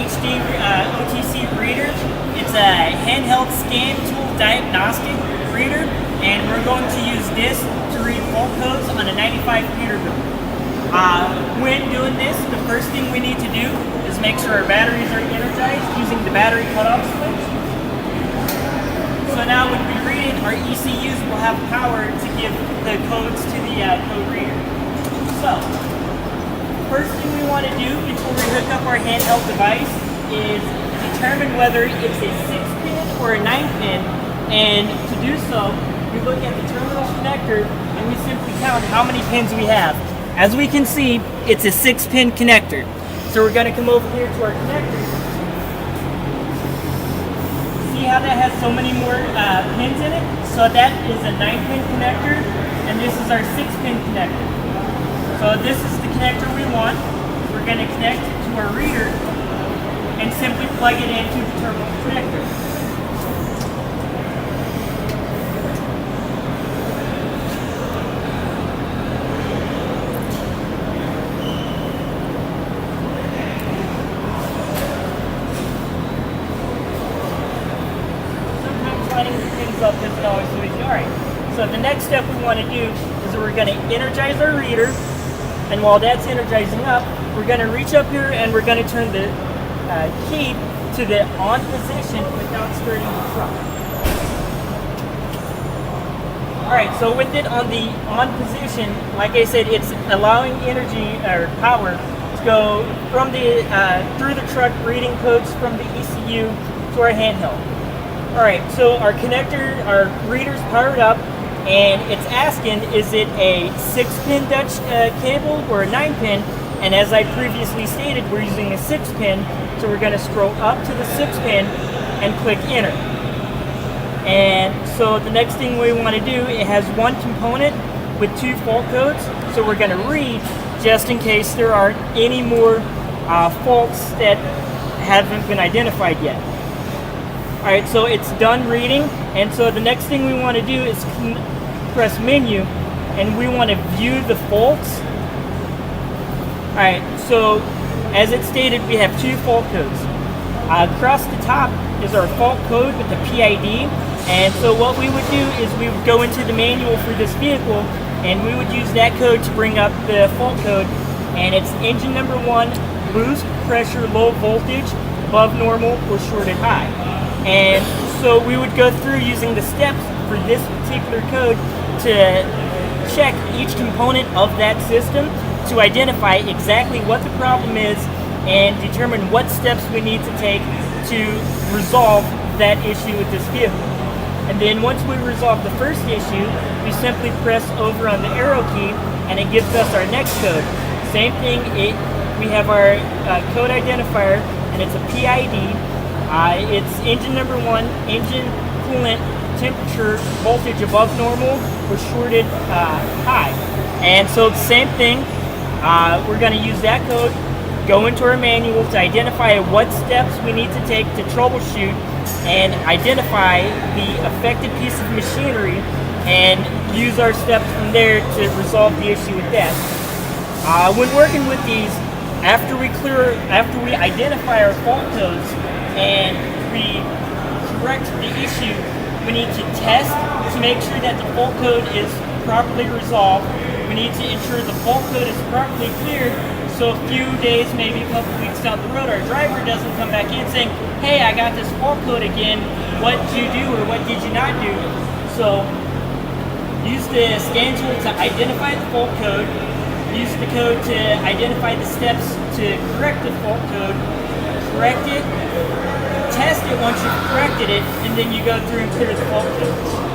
HD OTC reader. It's a handheld scan tool diagnostic reader, and we're going to use this to read fault codes on a 95 Peterbilt. When doing this, the first thing we need to do is make sure our batteries are energized using the battery cutoff switch. So now when we read it, our ECUs will have power to give the codes to the code reader. So, first thing we want to do before we hook up our handheld device is determine whether it's a 6-pin or a 9-pin, and to do so, we look at the terminal connector and we simply count how many pins we have. As we can see, it's a 6-pin connector. So we're going to come over here to our connector. See how that has so many more pins in it? So that is a 9-pin connector, and this is our 6-pin connector. So this is the connector we want. We're going to connect it to our reader and simply plug it into the terminal connector. Sometimes lining things up isn't always so easy. Alright, so the next step we want to do is we're going to energize our reader. And while that's energizing up, we're going to reach up here and we're going to turn the key to the on position without starting the truck. Alright, so with it on the on position, like I said, it's allowing energy or power to go from the through the truck, reading codes from the ECU to our handheld. Alright, so our connector, our reader's powered up, and it's asking, is it a 6-pin Dutch cable or a 9-pin? And as I previously stated, we're using a 6-pin, so we're going to scroll up to the 6-pin and click enter. And so the next thing we want to do, it has one component with 2 fault codes, so we're going to read just in case there aren't any more faults that haven't been identified yet. Alright, so it's done reading, and so the next thing we want to do is press menu, and we want to view the faults. Alright, so as it stated, we have 2 fault codes. Across the top is our fault code with the PID, and so what we would do is we would go into the manual for this vehicle, and we would use that code to bring up the fault code, and it's engine number 1, boost, pressure, low voltage, above normal, or shorted high. And so we would go through using the steps for this particular code to check each component of that system to identify exactly what the problem is and determine what steps we need to take to resolve that issue with this vehicle. And then once we resolve the first issue, we simply press over on the arrow key and it gives us our next code. Same thing, we have our code identifier, and it's a PID. It's engine number 1, engine coolant, temperature, voltage above normal, or shorted high. And so the same thing, we're going to use that code, go into our manual to identify what steps we need to take to troubleshoot and identify the affected piece of machinery and use our steps from there to resolve the issue with that. When working with these, after we identify our fault codes and we correct the issue, we need to test to make sure that the fault code is properly resolved. We need to ensure the fault code is properly cleared, so a few days, maybe a couple weeks down the road, our driver doesn't come back in saying, hey, I got this fault code again, what did you do or what did you not do? So use the scan tool to identify the fault code, use the code to identify the steps to correct the fault code, correct it, test it once you've corrected it, and then you go through and clear the fault codes.